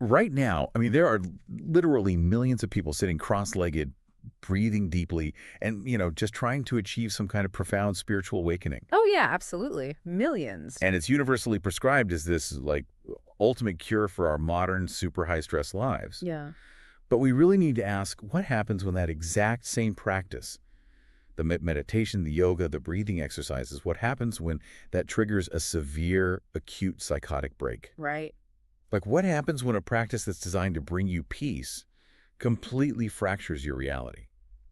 right now, I mean, there are literally millions of people sitting cross-legged, breathing deeply, and, just trying to achieve some kind of profound spiritual awakening. Oh, yeah, absolutely. Millions. And it's universally prescribed as this, like, ultimate cure for our modern, super high-stress lives. Yeah. But we really need to ask, what happens when that exact same practice, the meditation, the yoga, the breathing exercises, what happens when that triggers a severe, acute psychotic break? Right. Like, what happens when a practice that's designed to bring you peace completely fractures your reality?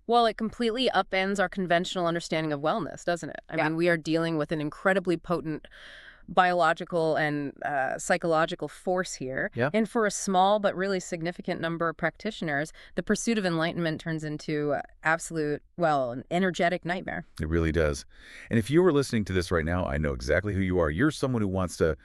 Well, it completely upends our conventional understanding of wellness, doesn't it? I mean, we are dealing with an incredibly potent biological and psychological force here. Yeah. And for a small but really significant number of practitioners, the pursuit of enlightenment turns into an energetic nightmare. It really does. And if you were listening to this right now, I know exactly who you are. You're someone who wants to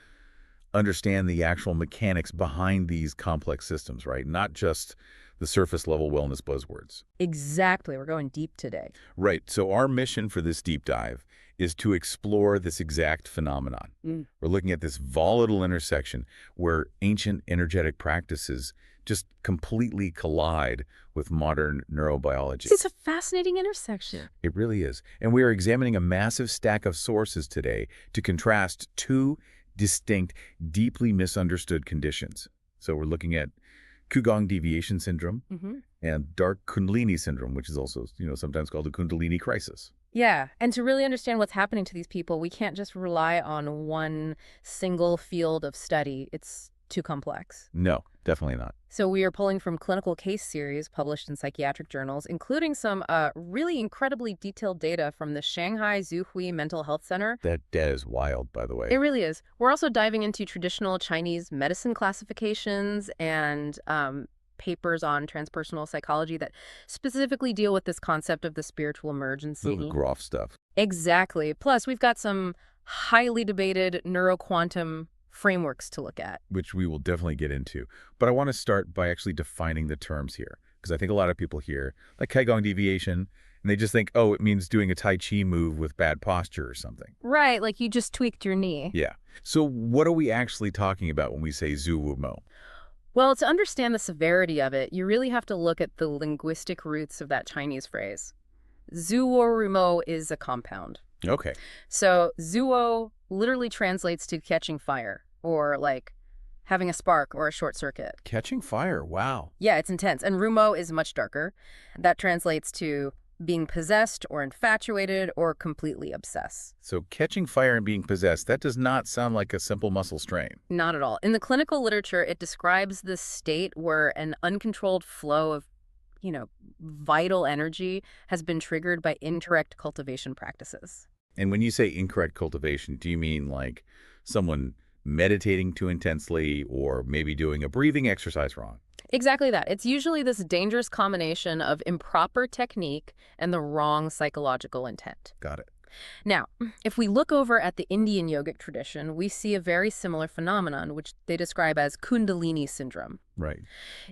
understand the actual mechanics behind these complex systems, right? Not just the surface level wellness buzzwords. Exactly. We're going deep today. Right. So our mission for this deep dive is to explore this exact phenomenon. We're looking at this volatile intersection where ancient energetic practices just completely collide with modern neurobiology. It's a fascinating intersection. It really is. And we are examining a massive stack of sources today to contrast two distinct, deeply misunderstood conditions. So we're looking at Qigong deviation syndrome and dark Kundalini syndrome, which is also, sometimes called the Kundalini crisis. Yeah, and to really understand what's happening to these people, we can't just rely on one single field of study. It's too complex. No, definitely not. So we are pulling from clinical case series published in psychiatric journals, including some really incredibly detailed data from the Shanghai Zhuhui Mental Health Center. That data is wild, by the way. It really is. We're also diving into traditional Chinese medicine classifications and papers on transpersonal psychology that specifically deal with this concept of the spiritual emergency. Little Groff stuff. Exactly. Plus, we've got some highly debated neuroquantum frameworks to look at. Which we will definitely get into. But I want to start by actually defining the terms here, because I think a lot of people hear, like Qigong deviation, and they just think, oh, it means doing a Tai Chi move with bad posture or something. Right, like you just tweaked your knee. Yeah. So what are we actually talking about when we say Zhu Wu Mo? Well, to understand the severity of it, you really have to look at the linguistic roots of that Chinese phrase. Zuo Mo is a compound. Okay. So Zuo literally translates to catching fire, or like having a spark or a short circuit. Catching fire, wow. Yeah, it's intense. And Rumo is much darker. That translates to being possessed or infatuated or completely obsessed. So catching fire and being possessed, that does not sound like a simple muscle strain. Not at all. In the clinical literature, it describes this state where an uncontrolled flow of, vital energy has been triggered by incorrect cultivation practices. And when you say incorrect cultivation, do you mean like someone meditating too intensely or maybe doing a breathing exercise wrong? Exactly that. It's usually this dangerous combination of improper technique and the wrong psychological intent. Got it. Now, if we look over at the Indian yogic tradition, we see a very similar phenomenon, which they describe as Kundalini syndrome. Right.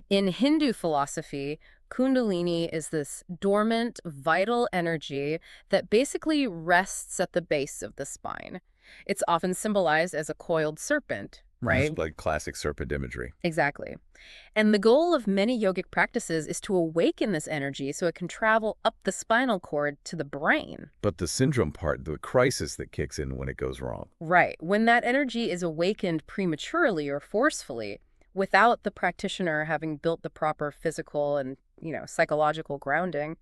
In Hindu philosophy, Kundalini is this dormant, vital energy that basically rests at the base of the spine. It's often symbolized as a coiled serpent, right? Like classic serpent imagery. Exactly. And the goal of many yogic practices is to awaken this energy so it can travel up the spinal cord to the brain. But the syndrome part, the crisis that kicks in when it goes wrong. Right. When that energy is awakened prematurely or forcefully, without the practitioner having built the proper physical and, psychological grounding,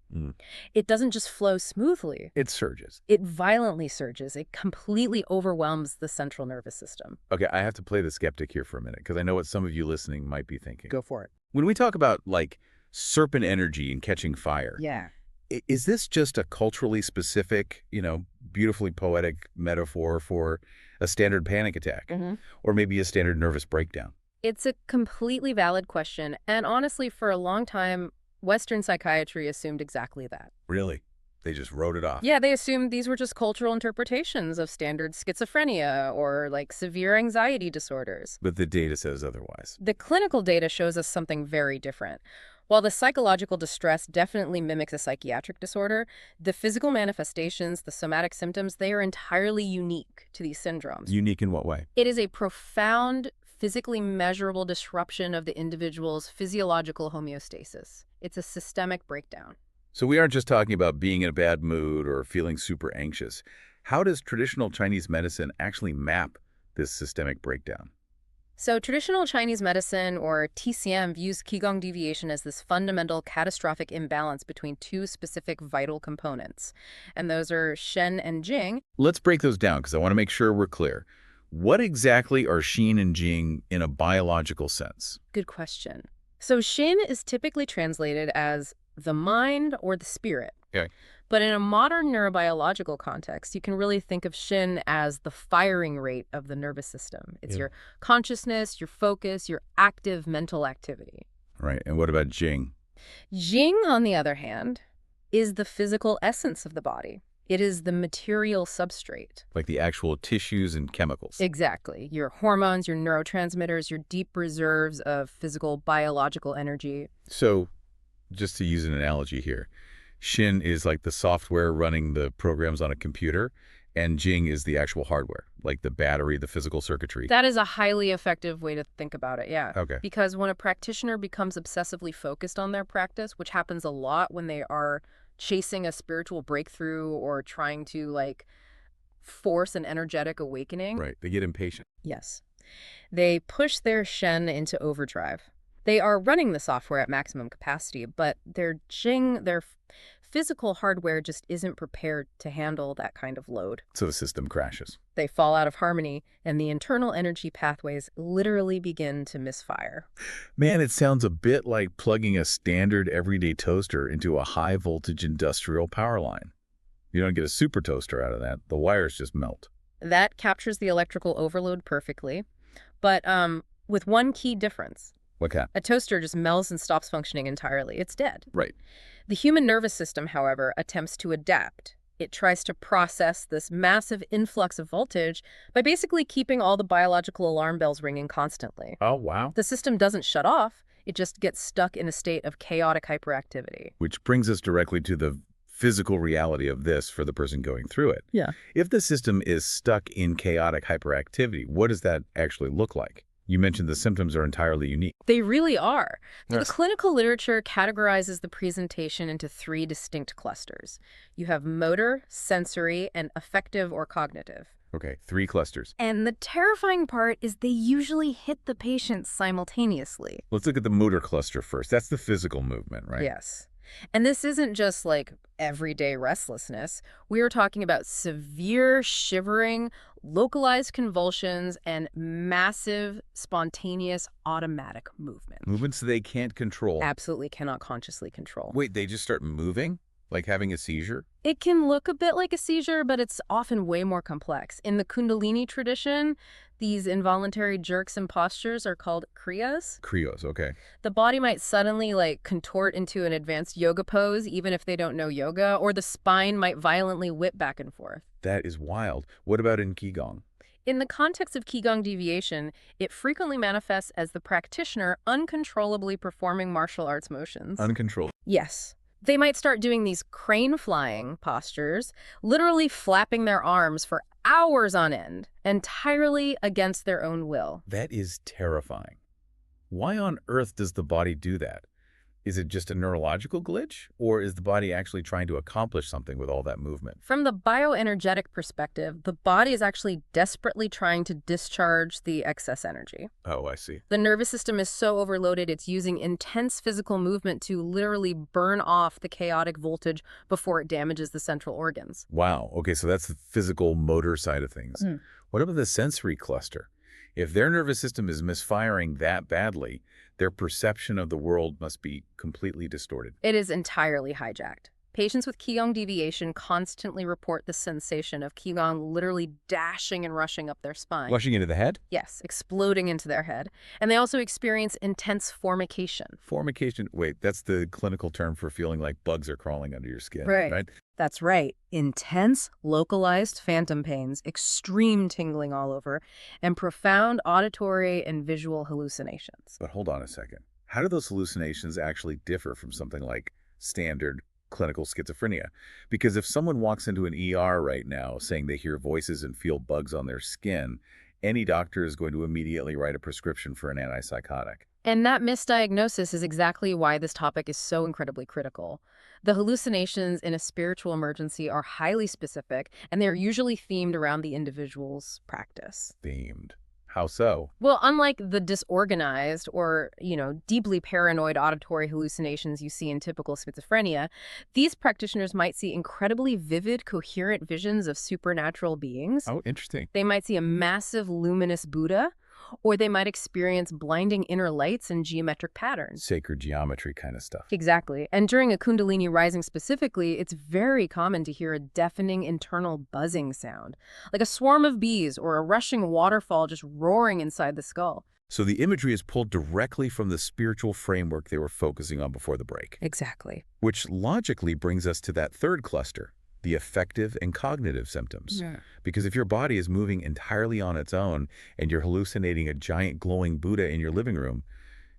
it doesn't just flow smoothly. It surges. It violently surges. It completely overwhelms the central nervous system. Okay, I have to play the skeptic here for a minute because I know what some of you listening might be thinking. Go for it. When we talk about, like, serpent energy and catching fire, Yeah. Is this just a culturally specific, beautifully poetic metaphor for a standard panic attack? Or maybe a standard nervous breakdown? It's a completely valid question. And honestly, for a long time, Western psychiatry assumed exactly that. Really? They just wrote it off? Yeah, they assumed these were just cultural interpretations of standard schizophrenia or like severe anxiety disorders. But the data says otherwise. The clinical data shows us something very different. While the psychological distress definitely mimics a psychiatric disorder, the physical manifestations, the somatic symptoms, they are entirely unique to these syndromes. Unique in what way? It is a profound physically measurable disruption of the individual's physiological homeostasis. It's a systemic breakdown. So we aren't just talking about being in a bad mood or feeling super anxious. How does traditional Chinese medicine actually map this systemic breakdown? So traditional Chinese medicine, or TCM, views Qigong deviation as this fundamental catastrophic imbalance between two specific vital components. And those are Shen and Jing. Let's break those down because I want to make sure we're clear. What exactly are Xin and Jing in a biological sense? Good question. So Shen is typically translated as the mind or the spirit. Okay. But in a modern neurobiological context, you can really think of Shen as the firing rate of the nervous system. It's your consciousness, your focus, your active mental activity. Right. And what about Jing? Jing, on the other hand, is the physical essence of the body. It is the material substrate. Like the actual tissues and chemicals. Exactly. Your hormones, your neurotransmitters, your deep reserves of physical biological energy. So just to use an analogy here, Xin is like the software running the programs on a computer, and Jing is the actual hardware, like the battery, the physical circuitry. That is a highly effective way to think about it, yeah. Okay. Because when a practitioner becomes obsessively focused on their practice, which happens a lot when they are chasing a spiritual breakthrough or trying to, like, force an energetic awakening. Right. They get impatient. Yes. They push their Shen into overdrive. They are running the software at maximum capacity, but their Jing, their physical hardware just isn't prepared to handle that kind of load. So the system crashes. They fall out of harmony, and the internal energy pathways literally begin to misfire. Man, it sounds a bit like plugging a standard everyday toaster into a high-voltage industrial power line. You don't get a super toaster out of that. The wires just melt. That captures the electrical overload perfectly, but with one key difference. What kind? A toaster just melts and stops functioning entirely. It's dead. Right. The human nervous system, however, attempts to adapt. It tries to process this massive influx of voltage by basically keeping all the biological alarm bells ringing constantly. Oh, wow. The system doesn't shut off. It just gets stuck in a state of chaotic hyperactivity. Which brings us directly to the physical reality of this for the person going through it. Yeah. If the system is stuck in chaotic hyperactivity, what does that actually look like? You mentioned the symptoms are entirely unique. They really are. So Yes. the clinical literature categorizes the presentation into three distinct clusters. You have motor, sensory, and affective or cognitive. Okay, 3 clusters. And the terrifying part is they usually hit the patient simultaneously. Let's look at the motor cluster first. That's the physical movement, right? Yes. And this isn't just like everyday restlessness. We are talking about severe shivering, localized convulsions, and massive, spontaneous, automatic movement. Movements they can't control. Absolutely cannot consciously control. Wait, they just start moving? Like having a seizure? It can look a bit like a seizure, but it's often way more complex. In the Kundalini tradition, these involuntary jerks and postures are called kriyas. Krios, okay. The body might suddenly contort into an advanced yoga pose, even if they don't know yoga, or the spine might violently whip back and forth. That is wild. What about in Qigong? In the context of Qigong deviation, it frequently manifests as the practitioner uncontrollably performing martial arts motions. Uncontrolled. Yes. They might start doing these crane flying postures, literally flapping their arms for hours on end, entirely against their own will. That is terrifying. Why on earth does the body do that? Is it just a neurological glitch? Or is the body actually trying to accomplish something with all that movement? From the bioenergetic perspective, the body is actually desperately trying to discharge the excess energy. Oh, I see. The nervous system is so overloaded, it's using intense physical movement to literally burn off the chaotic voltage before it damages the central organs. Wow. Okay, so that's the physical motor side of things. What about the sensory cluster? If their nervous system is misfiring that badly, their perception of the world must be completely distorted. It is entirely hijacked. Patients with Qigong deviation constantly report the sensation of Qigong literally dashing and rushing up their spine. Rushing into the head? Yes, exploding into their head. And they also experience intense formication. Formication. Wait, that's the clinical term for feeling like bugs are crawling under your skin, Right. right? That's right. Intense, localized phantom pains, extreme tingling all over, and profound auditory and visual hallucinations. But hold on a second. How do those hallucinations actually differ from something like standard clinical schizophrenia? Because if someone walks into an ER right now saying they hear voices and feel bugs on their skin, any doctor is going to immediately write a prescription for an antipsychotic. And that misdiagnosis is exactly why this topic is so incredibly critical. The hallucinations in a spiritual emergency are highly specific, and they're usually themed around the individual's practice. Themed. How so? Well, unlike the disorganized or, deeply paranoid auditory hallucinations you see in typical schizophrenia, these practitioners might see incredibly vivid, coherent visions of supernatural beings. Oh, interesting. They might see a massive luminous Buddha, or they might experience blinding inner lights and geometric patterns. Sacred geometry kind of stuff. Exactly. And during a Kundalini rising specifically, it's very common to hear a deafening internal buzzing sound, like a swarm of bees or a rushing waterfall just roaring inside the skull. So the imagery is pulled directly from the spiritual framework they were focusing on before the break. Exactly. Which logically brings us to that third cluster, the affective and cognitive symptoms. Yeah. Because if your body is moving entirely on its own and you're hallucinating a giant glowing Buddha in your living room,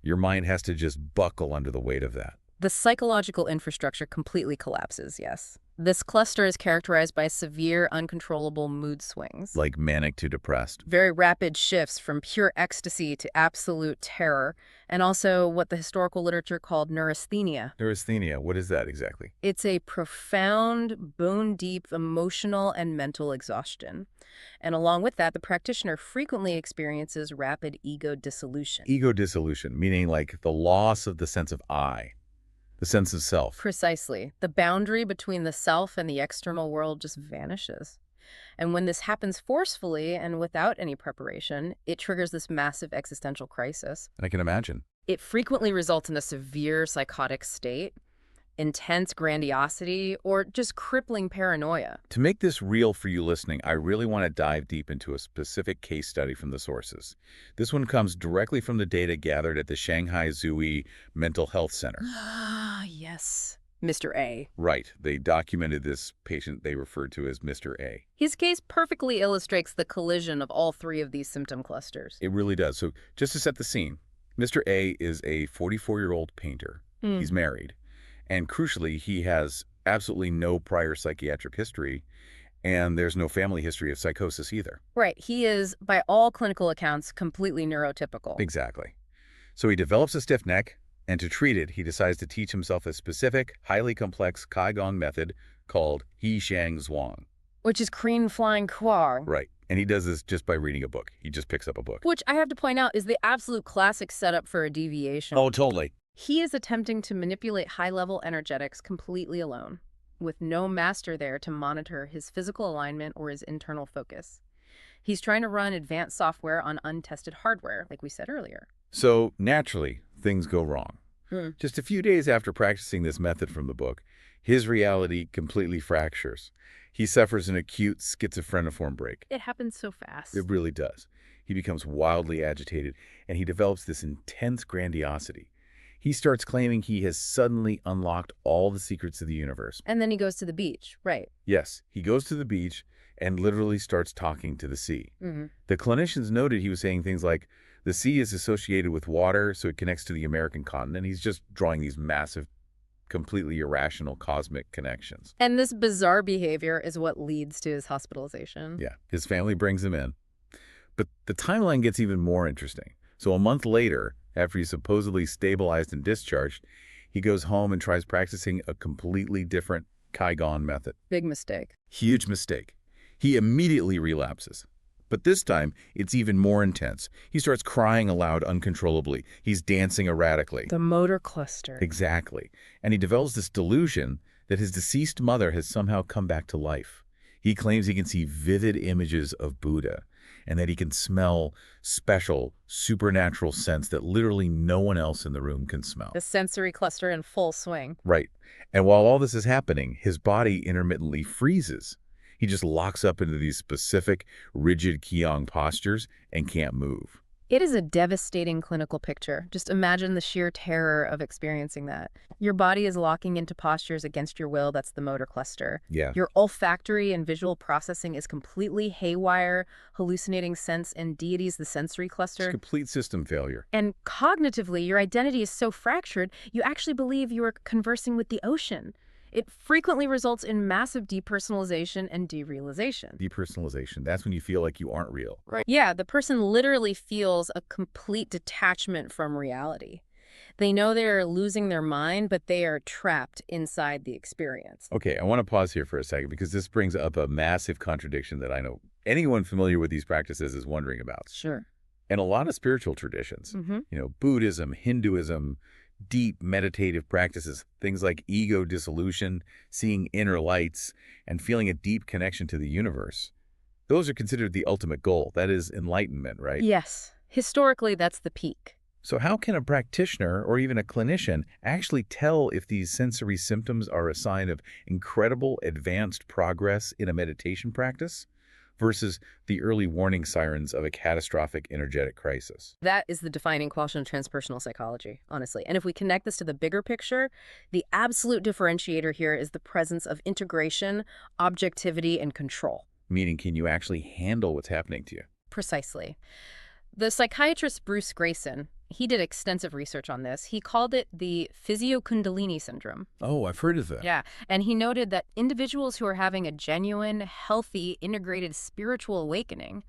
your mind has to just buckle under the weight of that. The psychological infrastructure completely collapses, yes. This cluster is characterized by severe, uncontrollable mood swings. Like manic to depressed. Very rapid shifts from pure ecstasy to absolute terror, and also what the historical literature called neurasthenia. Neurasthenia, what is that exactly? It's a profound, bone-deep emotional and mental exhaustion. And along with that, the practitioner frequently experiences rapid ego dissolution. Ego dissolution, meaning like the loss of the sense of I, the sense of self. Precisely. The boundary between the self and the external world just vanishes. And when this happens forcefully and without any preparation, it triggers this massive existential crisis. I can imagine. It frequently results in a severe psychotic state, intense grandiosity, or just crippling paranoia. To make this real for you listening, I really want to dive deep into a specific case study from the sources. This one comes directly from the data gathered at the Shanghai Zhui Mental Health Center. Ah, yes. Mr. A. Right. They documented this patient they referred to as Mr. A. His case perfectly illustrates the collision of all three of these symptom clusters. It really does. So just to set the scene, Mr. A is a 44-year-old painter. He's married. And crucially, he has absolutely no prior psychiatric history, and there's no family history of psychosis either. Right. He is, by all clinical accounts, completely neurotypical. Exactly. So he develops a stiff neck, and to treat it, he decides to teach himself a specific, highly complex Qigong method called He Shang Zhuang. Which is Korean flying Qigong. Right. And he does this just by reading a book. He just picks up a book. Which I have to point out is the absolute classic setup for a deviation. Oh, totally. He is attempting to manipulate high-level energetics completely alone, with no master there to monitor his physical alignment or his internal focus. He's trying to run advanced software on untested hardware, like we said earlier. So, naturally, things go wrong. Just a few days after practicing this method from the book, his reality completely fractures. He suffers an acute schizophreniform break. It happens so fast. It really does. He becomes wildly agitated, and he develops this intense grandiosity. He starts claiming he has suddenly unlocked all the secrets of the universe. And then he goes to the beach, right? Yes, he goes to the beach and literally starts talking to the sea. The clinicians noted he was saying things like, the sea is associated with water, so it connects to the American continent. He's just drawing these massive, completely irrational cosmic connections. And this bizarre behavior is what leads to his hospitalization. Yeah, his family brings him in. But the timeline gets even more interesting. So a month later, after he's supposedly stabilized and discharged, he goes home and tries practicing a completely different Qigong method. Big mistake. Huge mistake. He immediately relapses. But this time, it's even more intense. He starts crying aloud uncontrollably. He's dancing erratically. The motor cluster. Exactly. And he develops this delusion that his deceased mother has somehow come back to life. He claims he can see vivid images of Buddha, and that he can smell special, supernatural scents that literally no one else in the room can smell. The sensory cluster in full swing. Right. And while all this is happening, his body intermittently freezes. He just locks up into these specific, rigid Qigong postures and can't move. It is a devastating clinical picture. Just imagine the sheer terror of experiencing that. Your body is locking into postures against your will. That's the motor cluster. Yeah. Your olfactory and visual processing is completely haywire, hallucinating sense and deities, the sensory cluster. It's complete system failure. And cognitively, your identity is so fractured, you actually believe you are conversing with the ocean. It frequently results in massive depersonalization and derealization. Depersonalization. That's when you feel like you aren't real. Right. Yeah, the person literally feels a complete detachment from reality. They know they're losing their mind, but they are trapped inside the experience. Okay, I want to pause here for a second because this brings up a massive contradiction that I know anyone familiar with these practices is wondering about. Sure. And a lot of spiritual traditions, Mm-hmm. Buddhism, Hinduism, deep meditative practices, things like ego dissolution, seeing inner lights, and feeling a deep connection to the universe. Those are considered the ultimate goal. That is enlightenment, right? Yes. Historically, that's the peak. So how can a practitioner or even a clinician actually tell if these sensory symptoms are a sign of incredible advanced progress in a meditation practice versus the early warning sirens of a catastrophic energetic crisis? That is the defining question of transpersonal psychology, honestly. And if we connect this to the bigger picture, the absolute differentiator here is the presence of integration, objectivity, and control. Meaning, can you actually handle what's happening to you? Precisely. The psychiatrist Bruce Grayson, he did extensive research on this. He called it the physio-Kundalini syndrome. Oh, I've heard of that. Yeah, and he noted that individuals who are having a genuine, healthy, integrated spiritual awakening,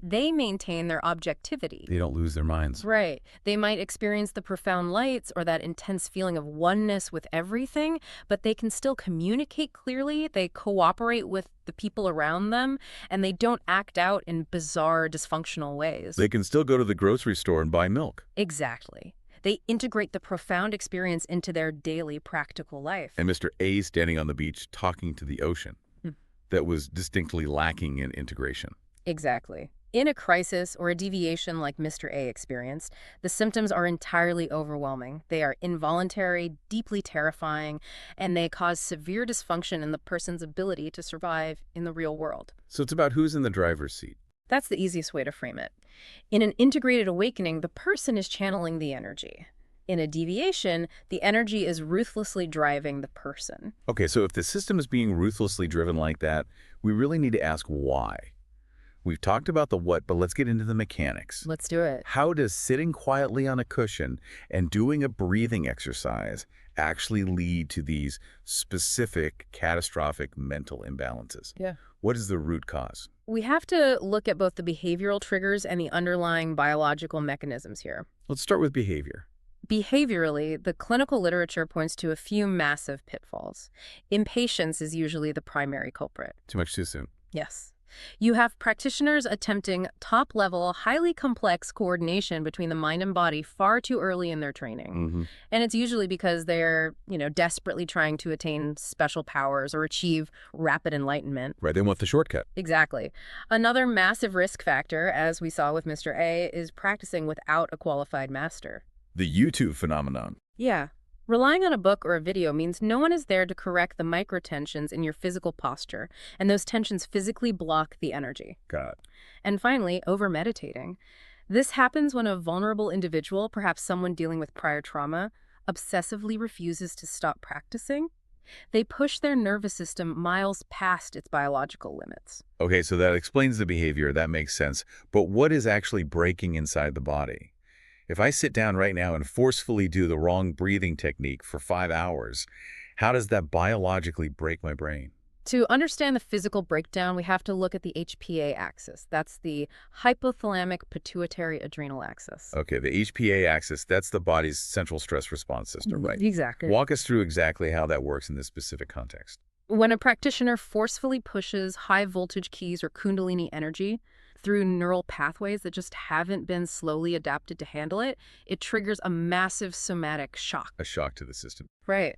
they maintain their objectivity. They don't lose their minds. Right. They might experience the profound lights or that intense feeling of oneness with everything, but they can still communicate clearly. They cooperate with the people around them, and they don't act out in bizarre, dysfunctional ways. They can still go to the grocery store and buy milk. Exactly. They integrate the profound experience into their daily practical life. And Mr. A standing on the beach talking to the ocean. That was distinctly lacking in integration. Exactly. In a crisis or a deviation like Mr. A experienced, the symptoms are entirely overwhelming. They are involuntary, deeply terrifying, and they cause severe dysfunction in the person's ability to survive in the real world. So it's about who's in the driver's seat. That's the easiest way to frame it. In an integrated awakening, the person is channeling the energy. In a deviation, the energy is ruthlessly driving the person. Okay, so if the system is being ruthlessly driven like that, we really need to ask why. We've talked about the what, but let's get into the mechanics. Let's do it. How does sitting quietly on a cushion and doing a breathing exercise actually lead to these specific catastrophic mental imbalances? Yeah. What is the root cause? We have to look at both the behavioral triggers and the underlying biological mechanisms here. Let's start with behavior. Behaviorally, the clinical literature points to a few massive pitfalls. Impatience is usually the primary culprit. Too much too soon. Yes. You have practitioners attempting top-level, highly complex coordination between the mind and body far too early in their training. And it's usually because they're, desperately trying to attain special powers or achieve rapid enlightenment. Right, they want the shortcut. Exactly. Another massive risk factor, as we saw with Mr. A, is practicing without a qualified master. The YouTube phenomenon. Yeah. Relying on a book or a video means no one is there to correct the microtensions in your physical posture, and those tensions physically block the energy. Got it. And finally, over-meditating. This happens when a vulnerable individual, perhaps someone dealing with prior trauma, obsessively refuses to stop practicing. They push their nervous system miles past its biological limits. Okay, so that explains the behavior. That makes sense. But what is actually breaking inside the body? If I sit down right now and forcefully do the wrong breathing technique for 5 hours, how does that biologically break my brain? To understand the physical breakdown, we have to look at the HPA axis. That's the hypothalamic pituitary adrenal axis. Okay, the HPA axis, that's the body's central stress response system, right? Exactly. Walk us through exactly how that works in this specific context. When a practitioner forcefully pushes high voltage keys or Kundalini energy through neural pathways that just haven't been slowly adapted to handle it, it triggers a massive somatic shock. A shock to the system. Right.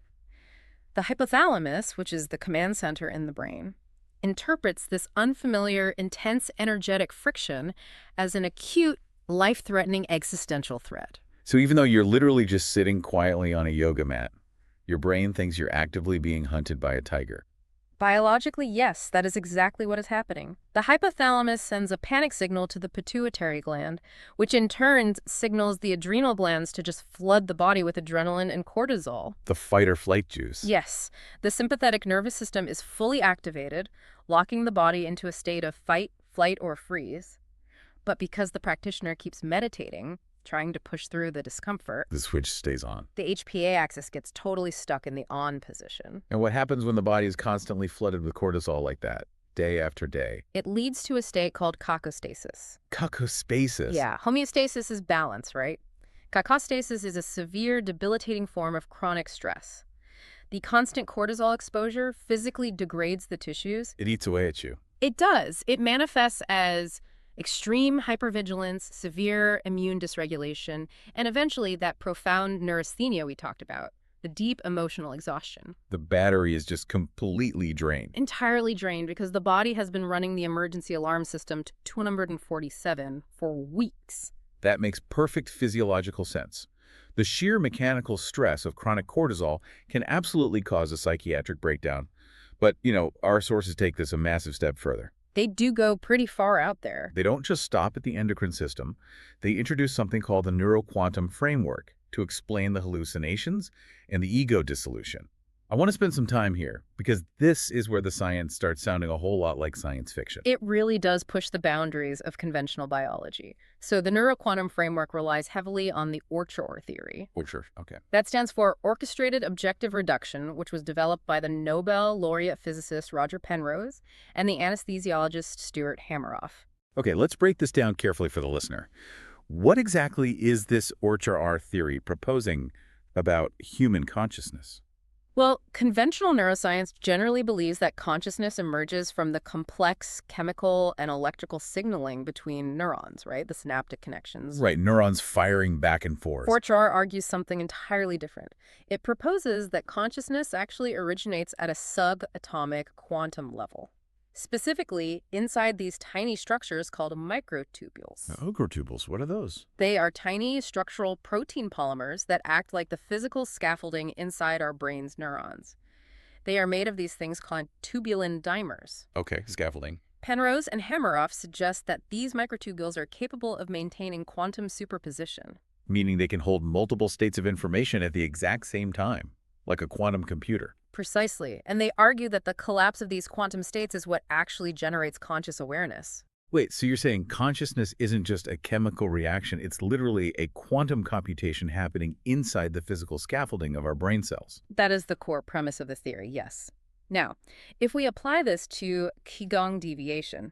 The hypothalamus, which is the command center in the brain, interprets this unfamiliar, intense energetic friction as an acute, life-threatening existential threat. So even though you're literally just sitting quietly on a yoga mat, your brain thinks you're actively being hunted by a tiger. Biologically, yes, that is exactly what is happening. The hypothalamus sends a panic signal to the pituitary gland, which in turn signals the adrenal glands to just flood the body with adrenaline and cortisol. The fight or flight juice. Yes, the sympathetic nervous system is fully activated, locking the body into a state of fight, flight, or freeze. But because the practitioner keeps meditating, trying to push through the discomfort. The switch stays on. The HPA axis gets totally stuck in the on position. And what happens when the body is constantly flooded with cortisol like that, day after day? It leads to a state called kakostasis. Kakospasis. Yeah, homeostasis is balance, right? Kakostasis is a severe, debilitating form of chronic stress. The constant cortisol exposure physically degrades the tissues. It eats away at you. It does. It manifests as extreme hypervigilance, severe immune dysregulation, and eventually that profound neurasthenia we talked about, the deep emotional exhaustion. The battery is just completely drained. Entirely drained because the body has been running the emergency alarm system to 247 for weeks. That makes perfect physiological sense. The sheer mechanical stress of chronic cortisol can absolutely cause a psychiatric breakdown. But, our sources take this a massive step further. They do go pretty far out there. They don't just stop at the endocrine system. They introduce something called the neuroquantum framework to explain the hallucinations and the ego dissolution. I want to spend some time here because this is where the science starts sounding a whole lot like science fiction. It really does push the boundaries of conventional biology. So the neuroquantum framework relies heavily on the ORCHR theory. ORCHR, okay. That stands for Orchestrated Objective Reduction, which was developed by the Nobel laureate physicist Roger Penrose and the anesthesiologist Stuart Hameroff. Okay, let's break this down carefully for the listener. What exactly is this ORCHR theory proposing about human consciousness? Well, conventional neuroscience generally believes that consciousness emerges from the complex chemical and electrical signaling between neurons, right? The synaptic connections. Right, neurons firing back and forth. ORCHR argues something entirely different. It proposes that consciousness actually originates at a subatomic quantum level. Specifically, inside these tiny structures called microtubules. Microtubules, what are those? They are tiny structural protein polymers that act like the physical scaffolding inside our brain's neurons. They are made of these things called tubulin dimers. Okay, scaffolding. Penrose and Hameroff suggest that these microtubules are capable of maintaining quantum superposition. Meaning they can hold multiple states of information at the exact same time, like a quantum computer. Precisely, and they argue that the collapse of these quantum states is what actually generates conscious awareness. Wait, so you're saying consciousness isn't just a chemical reaction, it's literally a quantum computation happening inside the physical scaffolding of our brain cells? That is the core premise of the theory, yes. Now, if we apply this to Qigong deviation,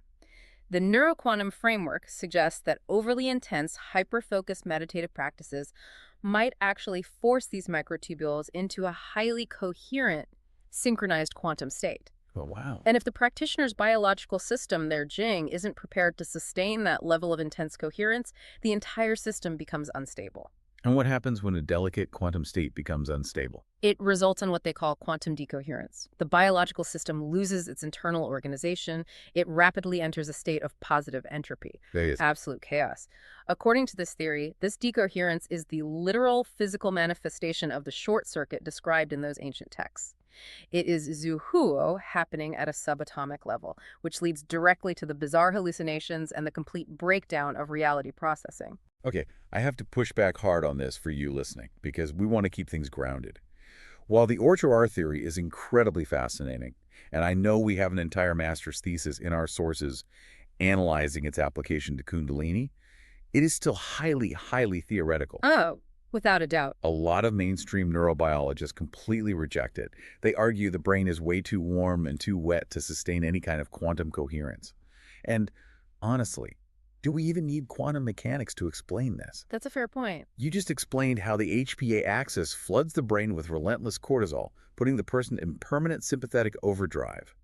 the neuroquantum framework suggests that overly intense, hyper-focused meditative practices might actually force these microtubules into a highly coherent, synchronized quantum state. Oh, wow. And if the practitioner's biological system, their Jing, isn't prepared to sustain that level of intense coherence, the entire system becomes unstable. And what happens when a delicate quantum state becomes unstable? It results in what they call quantum decoherence. The biological system loses its internal organization. It rapidly enters a state of positive entropy. There is Absolute chaos. According to this theory, this decoherence is the literal physical manifestation of the short circuit described in those ancient texts. It is zuhuo happening at a subatomic level, which leads directly to the bizarre hallucinations and the complete breakdown of reality processing. Okay, I have to push back hard on this for you listening, because we want to keep things grounded. While the ORCHR theory is incredibly fascinating, and I know we have an entire master's thesis in our sources analyzing its application to Kundalini, it is still highly, highly theoretical. Oh, without a doubt. A lot of mainstream neurobiologists completely reject it. They argue the brain is way too warm and too wet to sustain any kind of quantum coherence. And honestly, do we even need quantum mechanics to explain this? That's a fair point. You just explained how the HPA axis floods the brain with relentless cortisol, putting the person in permanent sympathetic overdrive.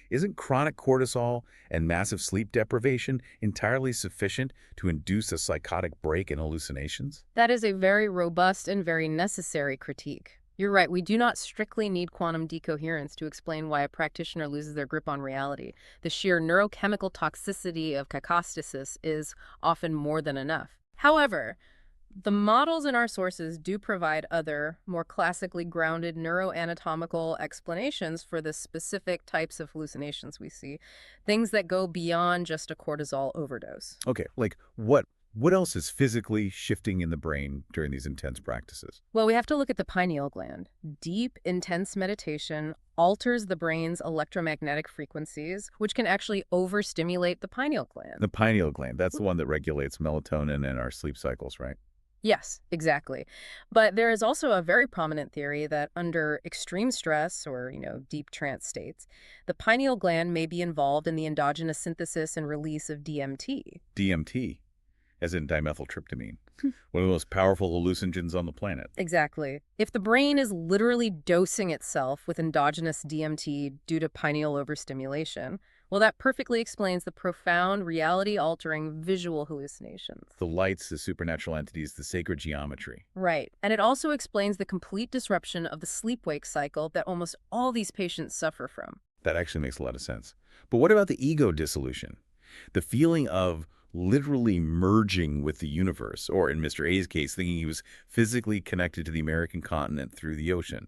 Isn't chronic cortisol and massive sleep deprivation entirely sufficient to induce a psychotic break and hallucinations? That is a very robust and very necessary critique. You're right, we do not strictly need quantum decoherence to explain why a practitioner loses their grip on reality. The sheer neurochemical toxicity of kakostasis is often more than enough. However, the models in our sources do provide other, more classically grounded neuroanatomical explanations for the specific types of hallucinations we see, things that go beyond just a cortisol overdose. Okay, like what? What else is physically shifting in the brain during these intense practices? Well, we have to look at the pineal gland. Deep, intense meditation alters the brain's electromagnetic frequencies, which can actually overstimulate the pineal gland. The pineal gland, that's the one that regulates melatonin and our sleep cycles, right? Yes, exactly. But there is also a very prominent theory that under extreme stress or, deep trance states, the pineal gland may be involved in the endogenous synthesis and release of DMT. DMT, as in dimethyltryptamine, one of the most powerful hallucinogens on the planet. Exactly. If the brain is literally dosing itself with endogenous DMT due to pineal overstimulation, well, that perfectly explains the profound, reality-altering visual hallucinations. The lights, the supernatural entities, the sacred geometry. Right. And it also explains the complete disruption of the sleep-wake cycle that almost all these patients suffer from. That actually makes a lot of sense. But what about the ego dissolution? The feeling of literally merging with the universe, or in Mr. A's case, thinking he was physically connected to the American continent through the ocean.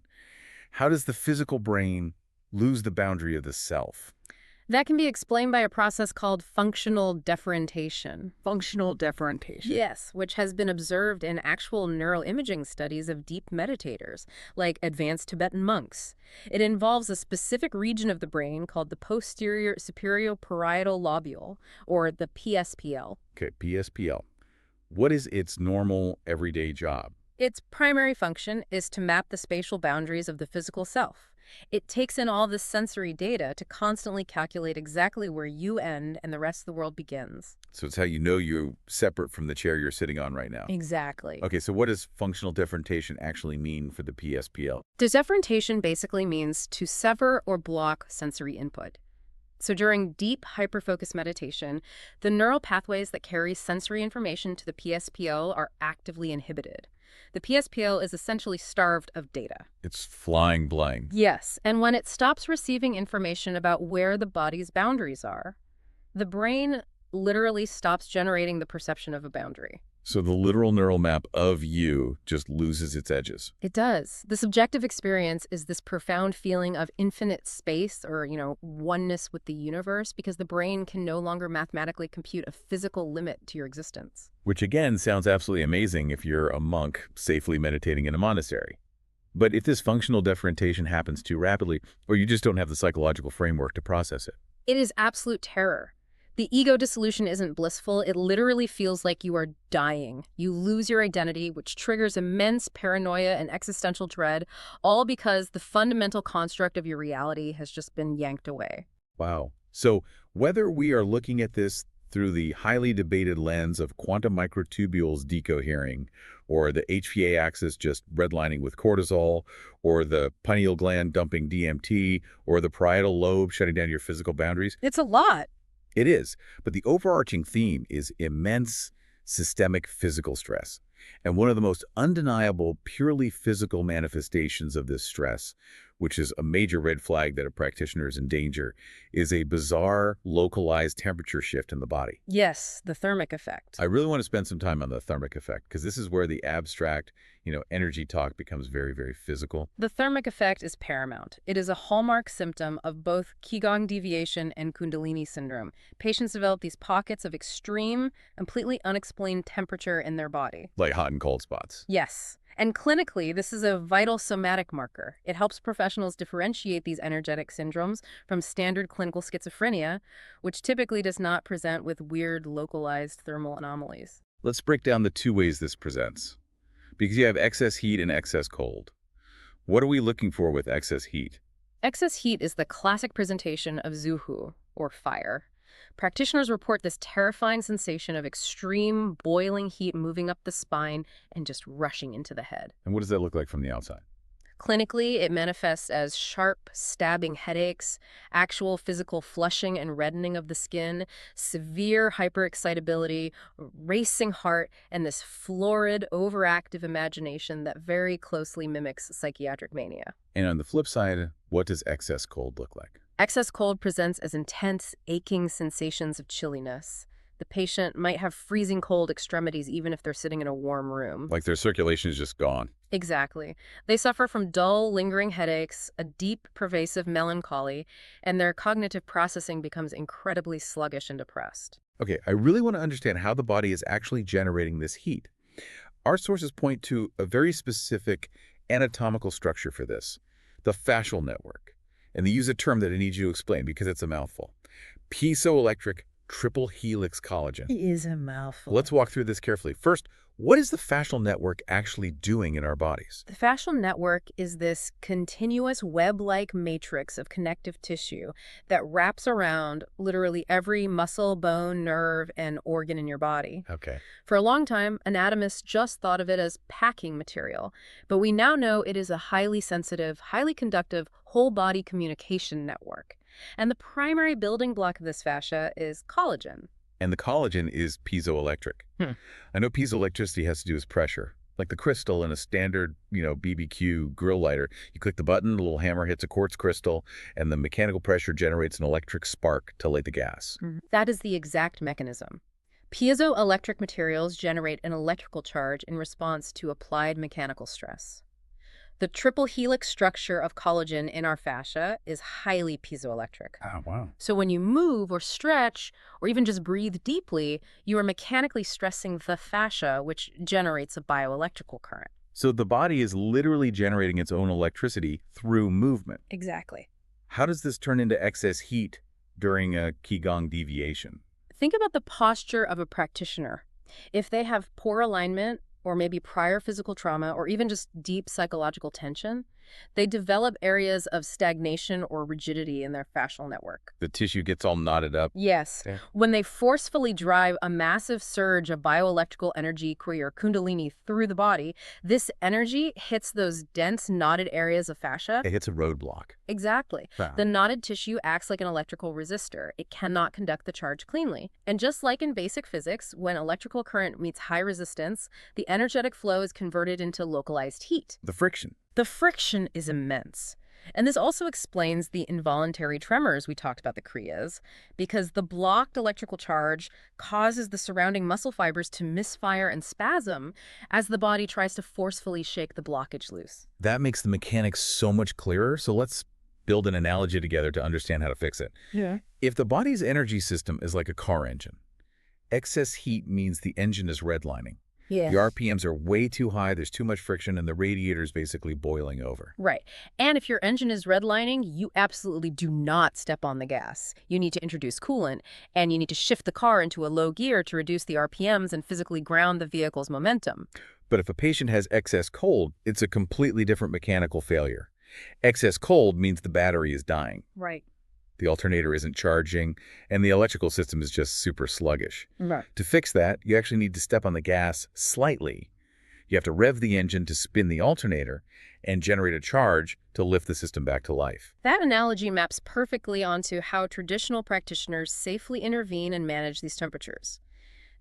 How does the physical brain lose the boundary of the self? That can be explained by a process called functional deferentation. Functional deferentation. Yes, which has been observed in actual neuroimaging studies of deep meditators, like advanced Tibetan monks. It involves a specific region of the brain called the posterior superior parietal lobule, or the PSPL. Okay, PSPL. What is its normal, everyday job? Its primary function is to map the spatial boundaries of the physical self. It takes in all this sensory data to constantly calculate exactly where you end and the rest of the world begins. So it's how you know you're separate from the chair you're sitting on right now. Exactly. Okay, so what does functional differentiation actually mean for the PSPL? Disefferentation basically means to sever or block sensory input. So during deep hyperfocus meditation, the neural pathways that carry sensory information to the PSPL are actively inhibited. The PSPL is essentially starved of data. It's flying blind. Yes, and when it stops receiving information about where the body's boundaries are, the brain literally stops generating the perception of a boundary. So the literal neural map of you just loses its edges. It does. The subjective experience is this profound feeling of infinite space or, oneness with the universe because the brain can no longer mathematically compute a physical limit to your existence. Which again sounds absolutely amazing if you're a monk safely meditating in a monastery. But if this functional differentiation happens too rapidly, or you just don't have the psychological framework to process it. It is absolute terror. The ego dissolution isn't blissful. It literally feels like you are dying. You lose your identity, which triggers immense paranoia and existential dread, all because the fundamental construct of your reality has just been yanked away. Wow. So whether we are looking at this through the highly debated lens of quantum microtubules decohering, or the HPA axis just redlining with cortisol, or the pineal gland dumping DMT, or the parietal lobe shutting down your physical boundaries, It's a lot. it is. But the overarching theme is immense systemic physical stress. And one of the most undeniable, purely physical manifestations of this stress, which is a major red flag that a practitioner is in danger, is a bizarre, localized temperature shift in the body. Yes, the thermic effect. I really want to spend some time on the thermic effect, because this is where the abstract, energy talk becomes very, very physical. The thermic effect is paramount. It is a hallmark symptom of both Qigong deviation and Kundalini syndrome. Patients develop these pockets of extreme, completely unexplained temperature in their body. Like hot and cold spots. Yes. And clinically, this is a vital somatic marker. It helps professionals differentiate these energetic syndromes from standard clinical schizophrenia, which typically does not present with weird, localized thermal anomalies. Let's break down the two ways this presents. Because you have excess heat and excess cold. What are we looking for with excess heat? Excess heat is the classic presentation of zuhu, or fire. Practitioners report this terrifying sensation of extreme boiling heat moving up the spine and just rushing into the head. And what does that look like from the outside? Clinically, it manifests as sharp, stabbing headaches, actual physical flushing and reddening of the skin, severe hyperexcitability, racing heart, and this florid, overactive imagination that very closely mimics psychiatric mania. And on the flip side, what does excess cold look like? Excess cold presents as intense, aching sensations of chilliness. The patient might have freezing cold extremities even if they're sitting in a warm room. Like their circulation is just gone. Exactly. They suffer from dull, lingering headaches, a deep, pervasive melancholy, and their cognitive processing becomes incredibly sluggish and depressed. Okay, I really want to understand how the body is actually generating this heat. Our sources point to a very specific anatomical structure for this, the fascial network. And they use a term that I need you to explain because it's a mouthful. Piezoelectric triple helix collagen. It is a mouthful. Let's walk through this carefully. First, What is the fascial network actually doing in our bodies? The fascial network is this continuous web-like matrix of connective tissue that wraps around literally every muscle, bone, nerve, and organ in your body. Okay. For a long time, anatomists just thought of it as packing material, but we now know it is a highly sensitive, highly conductive, whole-body communication network. And the primary building block of this fascia is collagen. And the collagen is piezoelectric. Hmm. I know piezoelectricity has to do with pressure. Like the crystal in a standard, BBQ grill lighter. You click the button, the little hammer hits a quartz crystal, and the mechanical pressure generates an electric spark to light the gas. That is the exact mechanism. Piezoelectric materials generate an electrical charge in response to applied mechanical stress. The triple helix structure of collagen in our fascia is highly piezoelectric. Oh, wow. So when you move or stretch or even just breathe deeply, you are mechanically stressing the fascia, which generates a bioelectrical current. So the body is literally generating its own electricity through movement. Exactly. How does this turn into excess heat during a Qigong deviation? Think about the posture of a practitioner. If they have poor alignment, or maybe prior physical trauma, or even just deep psychological tension, they develop areas of stagnation or rigidity in their fascial network. The tissue gets all knotted up. Yes. Yeah. When they forcefully drive a massive surge of bioelectrical energy, or Kundalini, through the body, this energy hits those dense, knotted areas of fascia. It hits a roadblock. Exactly. Wow. The knotted tissue acts like an electrical resistor. It cannot conduct the charge cleanly. And just like in basic physics, when electrical current meets high resistance, the energetic flow is converted into localized heat. The friction. The friction is immense. And this also explains the involuntary tremors we talked about, the Kriyas, because the blocked electrical charge causes the surrounding muscle fibers to misfire and spasm as the body tries to forcefully shake the blockage loose. That makes the mechanics so much clearer, so let's build an analogy together to understand how to fix it. Yeah. If the body's energy system is like a car engine, excess heat means the engine is redlining. Yeah. The RPMs are way too high, there's too much friction, and the radiator is basically boiling over. Right. And if your engine is redlining, you absolutely do not step on the gas. You need to introduce coolant, and you need to shift the car into a low gear to reduce the RPMs and physically ground the vehicle's momentum. But if a patient has excess cold, it's a completely different mechanical failure. Excess cold means the battery is dying. Right. The alternator isn't charging, and the electrical system is just super sluggish. Right. To fix that, you actually need to step on the gas slightly. You have to rev the engine to spin the alternator and generate a charge to lift the system back to life. That analogy maps perfectly onto how traditional practitioners safely intervene and manage these temperatures.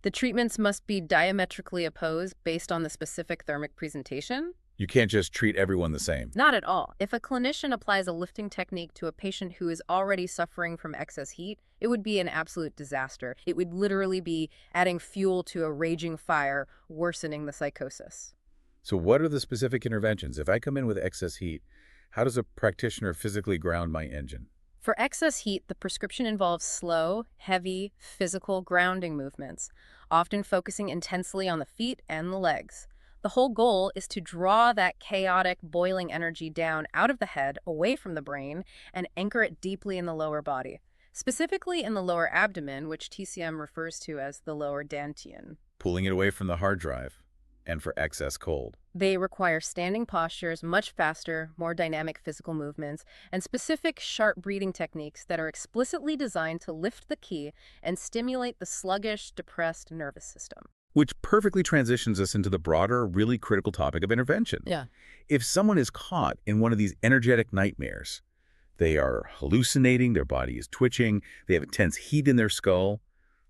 The treatments must be diametrically opposed based on the specific thermic presentation. You can't just treat everyone the same. Not at all. If a clinician applies a lifting technique to a patient who is already suffering from excess heat, it would be an absolute disaster. It would literally be adding fuel to a raging fire, worsening the psychosis. So what are the specific interventions? If I come in with excess heat, how does a practitioner physically ground my engine? For excess heat, the prescription involves slow, heavy, physical grounding movements, often focusing intensely on the feet and the legs. The whole goal is to draw that chaotic, boiling energy down out of the head, away from the brain, and anchor it deeply in the lower body, specifically in the lower abdomen, which TCM refers to as the lower dantian. Pulling it away from the hard drive and for excess cold. They require standing postures, much faster, more dynamic physical movements, and specific sharp breathing techniques that are explicitly designed to lift the ki and stimulate the sluggish, depressed nervous system. Which perfectly transitions us into the broader, really critical topic of intervention. Yeah. If someone is caught in one of these energetic nightmares, they are hallucinating, their body is twitching, they have intense heat in their skull,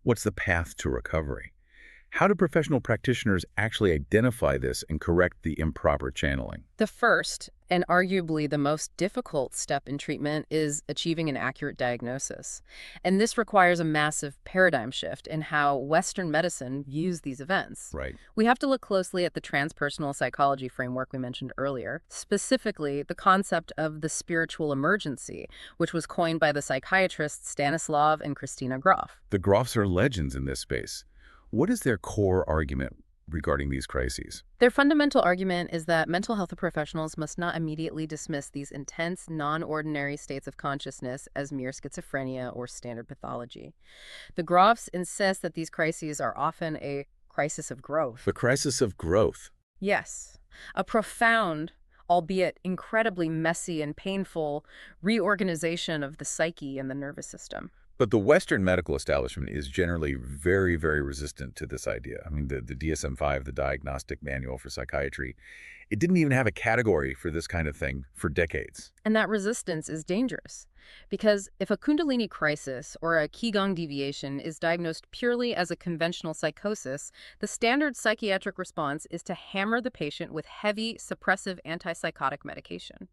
what's the path to recovery? How do professional practitioners actually identify this and correct the improper channeling? The first, and arguably the most difficult step in treatment, is achieving an accurate diagnosis. And this requires a massive paradigm shift in how Western medicine views these events. Right. We have to look closely at the transpersonal psychology framework we mentioned earlier, specifically the concept of the spiritual emergency, which was coined by the psychiatrists Stanislav and Christina Grof. The Grofs are legends in this space. What is their core argument regarding these crises? Their fundamental argument is that mental health professionals must not immediately dismiss these intense, non-ordinary states of consciousness as mere schizophrenia or standard pathology. The Grofs insist that these crises are often a crisis of growth. The crisis of growth. Yes, a profound, albeit incredibly messy and painful, reorganization of the psyche and the nervous system. But the Western medical establishment is generally very, very resistant to this idea. I mean, the DSM-5, the Diagnostic Manual for Psychiatry, it didn't even have a category for this kind of thing for decades. And that resistance is dangerous, because if a Kundalini crisis or a Qigong deviation is diagnosed purely as a conventional psychosis, the standard psychiatric response is to hammer the patient with heavy, suppressive antipsychotic medication.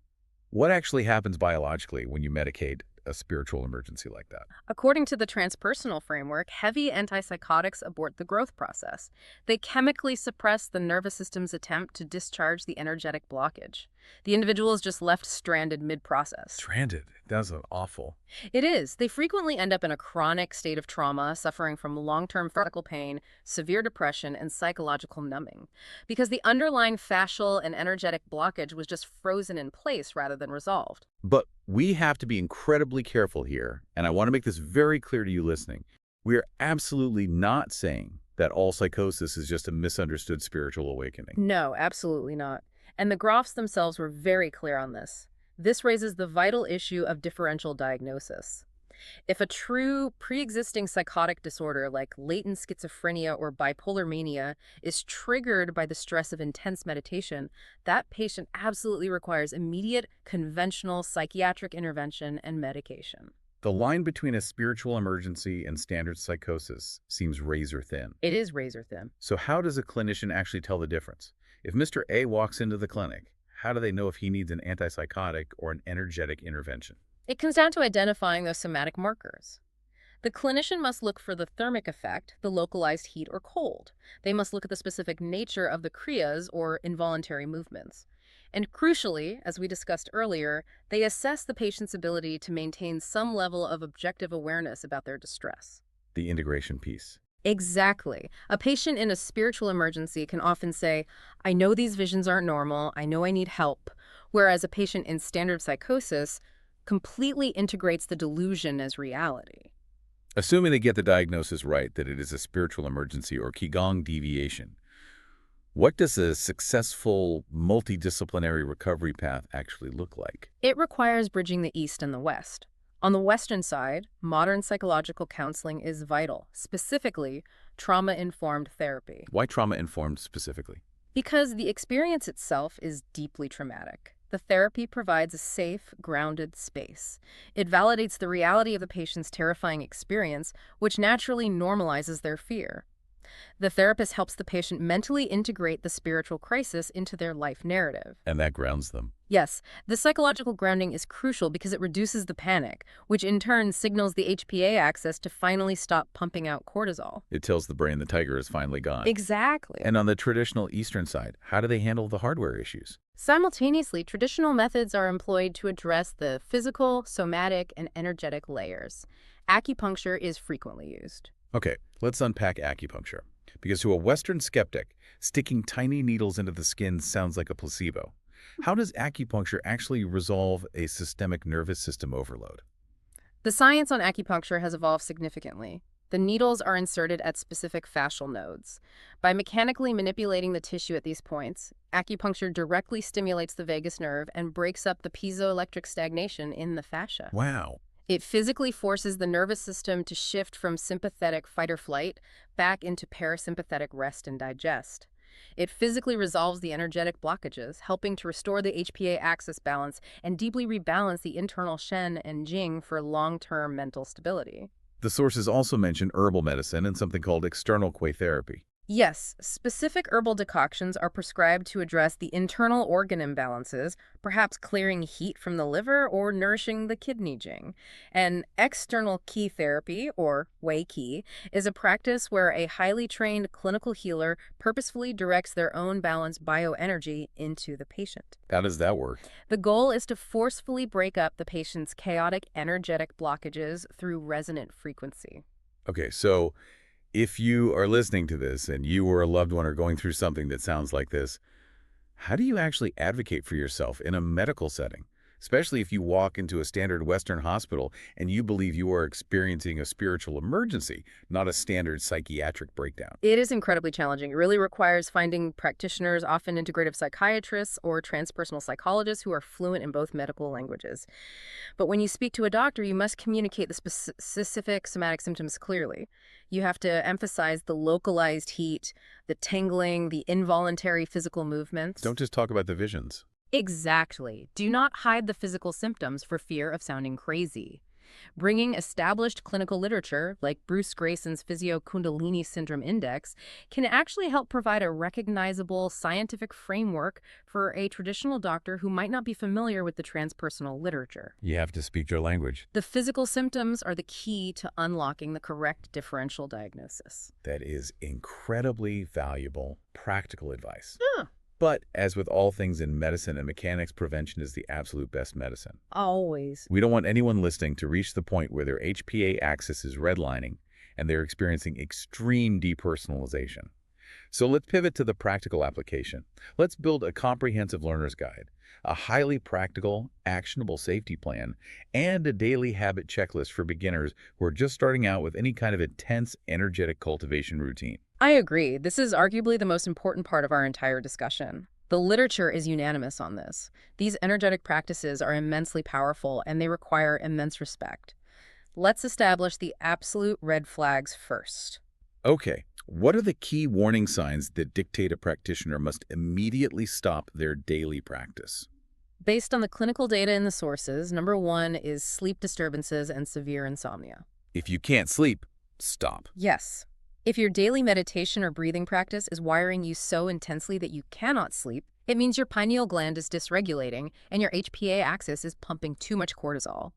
What actually happens biologically when you medicate a spiritual emergency like that? According to the transpersonal framework, heavy antipsychotics abort the growth process. They chemically suppress the nervous system's attempt to discharge the energetic blockage. The individual is just left stranded mid-process. Stranded. That's awful. It is. They frequently end up in a chronic state of trauma, suffering from long-term physical pain, severe depression, and psychological numbing, because the underlying fascial and energetic blockage was just frozen in place rather than resolved. But we have to be incredibly careful here, and I want to make this very clear to you listening. We are absolutely not saying that all psychosis is just a misunderstood spiritual awakening. No, absolutely not. And the Groffs themselves were very clear on this. This raises the vital issue of differential diagnosis. If a true pre-existing psychotic disorder like latent schizophrenia or bipolar mania is triggered by the stress of intense meditation, that patient absolutely requires immediate conventional psychiatric intervention and medication. The line between a spiritual emergency and standard psychosis seems razor thin. It is razor thin. So how does a clinician actually tell the difference? If Mr. A walks into the clinic, how do they know if he needs an antipsychotic or an energetic intervention? It comes down to identifying those somatic markers. The clinician must look for the thermic effect, the localized heat or cold. They must look at the specific nature of the kriyas or involuntary movements. And crucially, as we discussed earlier, they assess the patient's ability to maintain some level of objective awareness about their distress. The integration piece. Exactly. A patient in a spiritual emergency can often say, I know these visions aren't normal, I know I need help, whereas a patient in standard psychosis completely integrates the delusion as reality. Assuming they get the diagnosis right, that it is a spiritual emergency or Qigong deviation, what does a successful multidisciplinary recovery path actually look like? It requires bridging the East and the West. On the Western side, modern psychological counseling is vital, specifically trauma-informed therapy. Why trauma-informed specifically? Because the experience itself is deeply traumatic. The therapy provides a safe, grounded space. It validates the reality of the patient's terrifying experience, which naturally normalizes their fear. The therapist helps the patient mentally integrate the spiritual crisis into their life narrative. And that grounds them. Yes, the psychological grounding is crucial because it reduces the panic, which in turn signals the HPA axis to finally stop pumping out cortisol. It tells the brain the tiger is finally gone. Exactly. And on the traditional Eastern side, how do they handle the hardware issues? Simultaneously, traditional methods are employed to address the physical, somatic, and energetic layers. Acupuncture is frequently used. Okay, let's unpack acupuncture. Because to a Western skeptic, sticking tiny needles into the skin sounds like a placebo. How does acupuncture actually resolve a systemic nervous system overload? The science on acupuncture has evolved significantly. The needles are inserted at specific fascial nodes. By mechanically manipulating the tissue at these points, acupuncture directly stimulates the vagus nerve and breaks up the piezoelectric stagnation in the fascia. Wow. It physically forces the nervous system to shift from sympathetic fight or flight back into parasympathetic rest and digest. It physically resolves the energetic blockages, helping to restore the HPA axis balance and deeply rebalance the internal Shen and Jing for long-term mental stability. The sources also mention herbal medicine and something called external Qi therapy. Yes, specific herbal decoctions are prescribed to address the internal organ imbalances, perhaps clearing heat from the liver or nourishing the kidney jing. And external Qi therapy, or Wei Qi, is a practice where a highly trained clinical healer purposefully directs their own balanced bioenergy into the patient. How does that work? The goal is to forcefully break up the patient's chaotic energetic blockages through resonant frequency. Okay, so if you are listening to this and you or a loved one are going through something that sounds like this, how do you actually advocate for yourself in a medical setting? especially if you walk into a standard Western hospital and you believe you are experiencing a spiritual emergency, not a standard psychiatric breakdown. It is incredibly challenging. It really requires finding practitioners, often integrative psychiatrists or transpersonal psychologists who are fluent in both medical languages. But when you speak to a doctor, you must communicate the specific somatic symptoms clearly. You have to emphasize the localized heat, the tingling, the involuntary physical movements. Don't just talk about the visions. Exactly. Do not hide the physical symptoms for fear of sounding crazy. Bringing established clinical literature, like Bruce Grayson's Physio-Kundalini Syndrome Index, can actually help provide a recognizable scientific framework for a traditional doctor who might not be familiar with the transpersonal literature. You have to speak their language. The physical symptoms are the key to unlocking the correct differential diagnosis. That is incredibly valuable, practical advice. Yeah. But as with all things in medicine and mechanics, prevention is the absolute best medicine. Always. We don't want anyone listening to reach the point where their HPA axis is redlining and they're experiencing extreme depersonalization. So let's pivot to the practical application. Let's build a comprehensive learner's guide, a highly practical, actionable safety plan, and a daily habit checklist for beginners who are just starting out with any kind of intense, energetic cultivation routine. I agree. This is arguably the most important part of our entire discussion. The literature is unanimous on this. These energetic practices are immensely powerful and they require immense respect. Let's establish the absolute red flags first. Okay, what are the key warning signs that dictate a practitioner must immediately stop their daily practice? Based on the clinical data in the sources, number one is sleep disturbances and severe insomnia. If you can't sleep, stop. Yes. If your daily meditation or breathing practice is wiring you so intensely that you cannot sleep, it means your pineal gland is dysregulating and your HPA axis is pumping too much cortisol.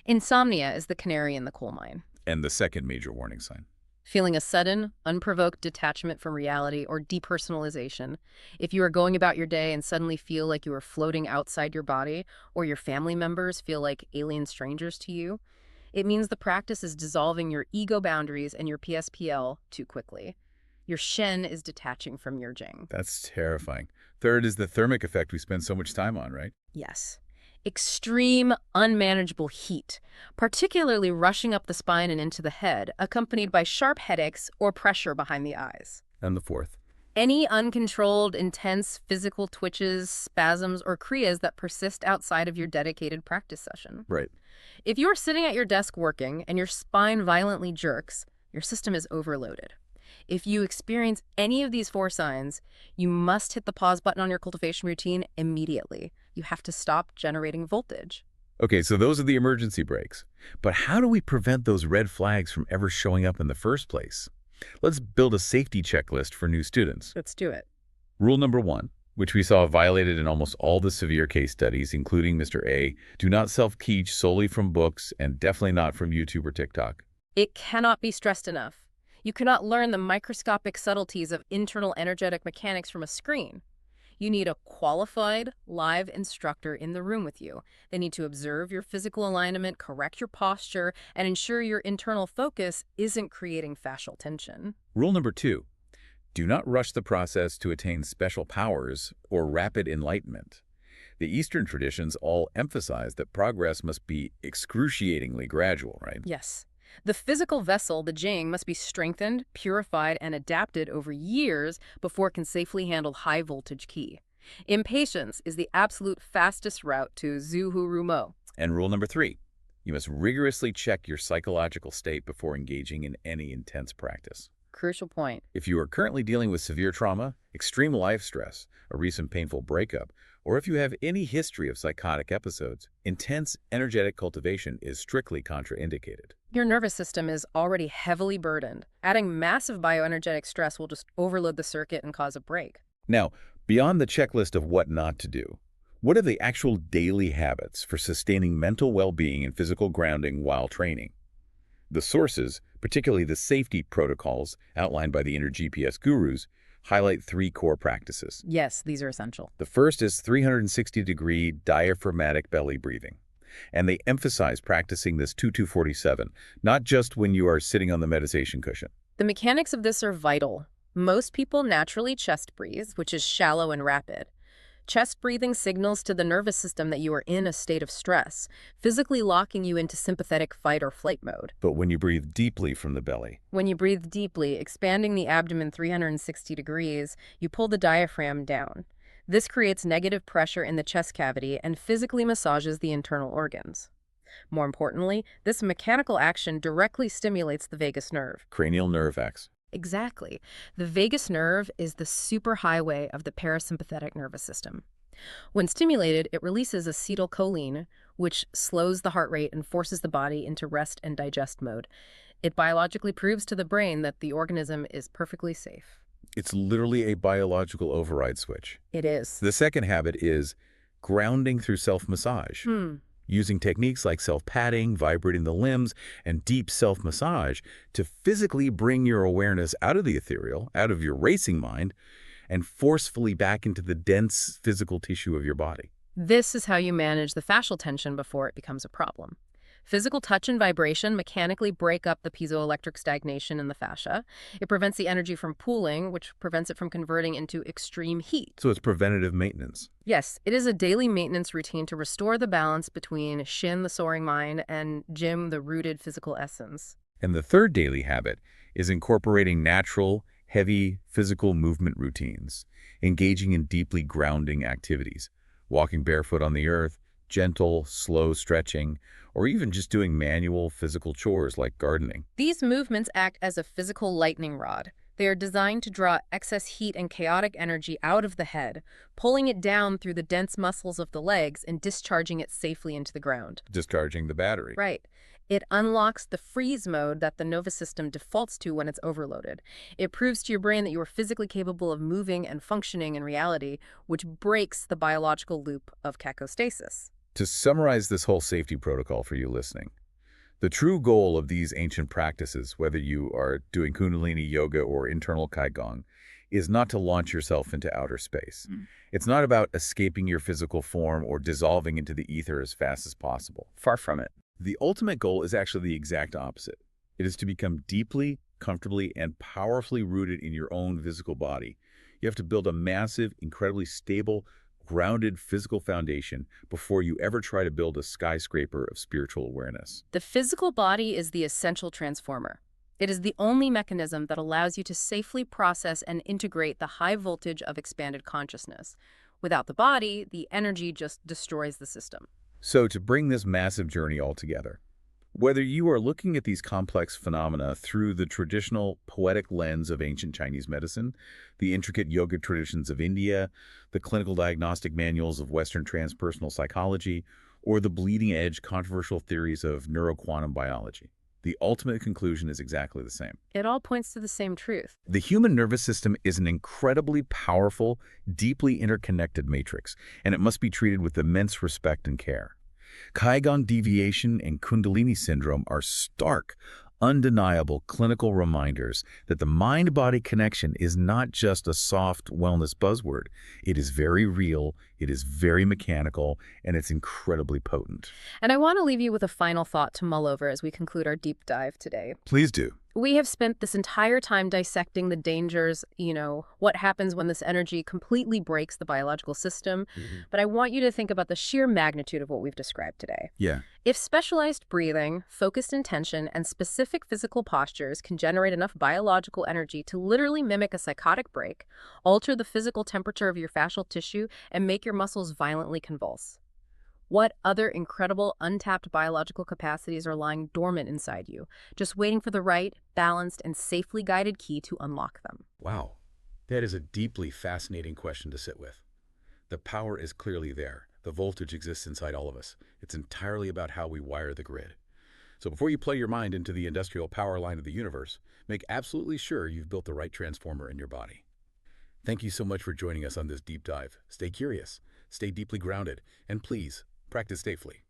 Insomnia is the canary in the coal mine. And the second major warning sign. Feeling a sudden, unprovoked detachment from reality or depersonalization. If you are going about your day and suddenly feel like you are floating outside your body, or your family members feel like alien strangers to you, it means the practice is dissolving your ego boundaries and your PSPL too quickly. Your Shen is detaching from your Jing. That's terrifying. Third is the thermic effect we spend so much time on, right? Yes. Extreme, unmanageable heat, particularly rushing up the spine and into the head, accompanied by sharp headaches or pressure behind the eyes. And the fourth. Any uncontrolled, intense physical twitches, spasms, or kriyas that persist outside of your dedicated practice session. Right. If you're sitting at your desk working and your spine violently jerks, your system is overloaded. If you experience any of these four signs, you must hit the pause button on your cultivation routine immediately. You have to stop generating voltage. Okay, so those are the emergency brakes. But how do we prevent those red flags from ever showing up in the first place? Let's build a safety checklist for new students. Let's do it. Rule number one, which we saw violated in almost all the severe case studies, including Mr. A, do not self-teach solely from books and definitely not from YouTube or TikTok. It cannot be stressed enough. You cannot learn the microscopic subtleties of internal energetic mechanics from a screen. You need a qualified, live instructor in the room with you. They need to observe your physical alignment, correct your posture, and ensure your internal focus isn't creating fascial tension. Rule number two, do not rush the process to attain special powers or rapid enlightenment. The Eastern traditions all emphasize that progress must be excruciatingly gradual, right? Yes. The physical vessel, the Jing, must be strengthened, purified, and adapted over years before it can safely handle high-voltage Qi. Impatience is the absolute fastest route to Zuhu Mo. And rule number three, you must rigorously check your psychological state before engaging in any intense practice. Crucial point. If you are currently dealing with severe trauma, extreme life stress, a recent painful breakup, or if you have any history of psychotic episodes, intense energetic cultivation is strictly contraindicated. Your nervous system is already heavily burdened. Adding massive bioenergetic stress will just overload the circuit and cause a break. Now, beyond the checklist of what not to do, what are the actual daily habits for sustaining mental well-being and physical grounding while training? The sources, particularly the safety protocols outlined by the inner GPS gurus, highlight three core practices. Yes, these are essential. The first is 360-degree diaphragmatic belly breathing. And they emphasize practicing this 2-2-47, not just when you are sitting on the meditation cushion. The mechanics of this are vital. Most people naturally chest breathe, which is shallow and rapid. Chest breathing signals to the nervous system that you are in a state of stress, physically locking you into sympathetic fight or flight mode. But when you breathe deeply from the belly, When you breathe deeply, expanding the abdomen 360 degrees, you pull the diaphragm down. This creates negative pressure in the chest cavity and physically massages the internal organs. More importantly, this mechanical action directly stimulates the vagus nerve. cranial nerve acts. Exactly. The vagus nerve is the superhighway of the parasympathetic nervous system. When stimulated, it releases acetylcholine, which slows the heart rate and forces the body into rest and digest mode. It biologically proves to the brain that the organism is perfectly safe. It's literally a biological override switch. It is. The second habit is grounding through self-massage. Using techniques like self-patting, vibrating the limbs, and deep self-massage to physically bring your awareness out of the ethereal, out of your racing mind, and forcefully back into the dense physical tissue of your body. This is how you manage the fascial tension before it becomes a problem. Physical touch and vibration mechanically break up the piezoelectric stagnation in the fascia. It prevents the energy from pooling, which prevents it from converting into extreme heat. So it's preventative maintenance. Yes, it is a daily maintenance routine to restore the balance between Shin, the soaring mind, and Jim, the rooted physical essence. And the third daily habit is incorporating natural, heavy physical movement routines, engaging in deeply grounding activities, walking barefoot on the earth, gentle, slow stretching, or even just doing manual physical chores like gardening. These movements act as a physical lightning rod. They are designed to draw excess heat and chaotic energy out of the head, pulling it down through the dense muscles of the legs and discharging it safely into the ground. Discharging the battery. Right. It unlocks the freeze mode that the nervous system defaults to when it's overloaded. It proves to your brain that you are physically capable of moving and functioning in reality, which breaks the biological loop of cacostasis. To summarize this whole safety protocol for you listening, the true goal of these ancient practices, whether you are doing Kundalini yoga or internal Qigong, is not to launch yourself into outer space. It's not about escaping your physical form or dissolving into the ether as fast as possible. Far from it. The ultimate goal is actually the exact opposite. It is to become deeply, comfortably, and powerfully rooted in your own physical body. You have to build a massive, incredibly stable, grounded physical foundation before you ever try to build a skyscraper of spiritual awareness. The physical body is the essential transformer. It is the only mechanism that allows you to safely process and integrate the high voltage of expanded consciousness. Without the body, the energy just destroys the system. So to bring this massive journey all together, whether you are looking at these complex phenomena through the traditional poetic lens of ancient Chinese medicine, the intricate yoga traditions of India, the clinical diagnostic manuals of Western transpersonal psychology, or the bleeding-edge controversial theories of neuroquantum biology, the ultimate conclusion is exactly the same. It all points to the same truth. The human nervous system is an incredibly powerful, deeply interconnected matrix, and it must be treated with immense respect and care. Qigong deviation and Kundalini syndrome are stark, undeniable clinical reminders that the mind-body connection is not just a soft wellness buzzword. It is very real, it is very mechanical, and it's incredibly potent. And I want to leave you with a final thought to mull over as we conclude our deep dive today. Please do. We have spent this entire time dissecting the dangers, what happens when this energy completely breaks the biological system. But I want you to think about the sheer magnitude of what we've described today. Yeah. If specialized breathing, focused intention, and specific physical postures can generate enough biological energy to literally mimic a psychotic break, alter the physical temperature of your fascial tissue, and make your muscles violently convulse, what other incredible untapped biological capacities are lying dormant inside you, just waiting for the right, balanced, and safely guided key to unlock them? Wow. That is a deeply fascinating question to sit with. The power is clearly there. The voltage exists inside all of us. It's entirely about how we wire the grid. So before you play your mind into the industrial power line of the universe, make absolutely sure you've built the right transformer in your body. Thank you so much for joining us on this deep dive. Stay curious, stay deeply grounded, and please, practice safely.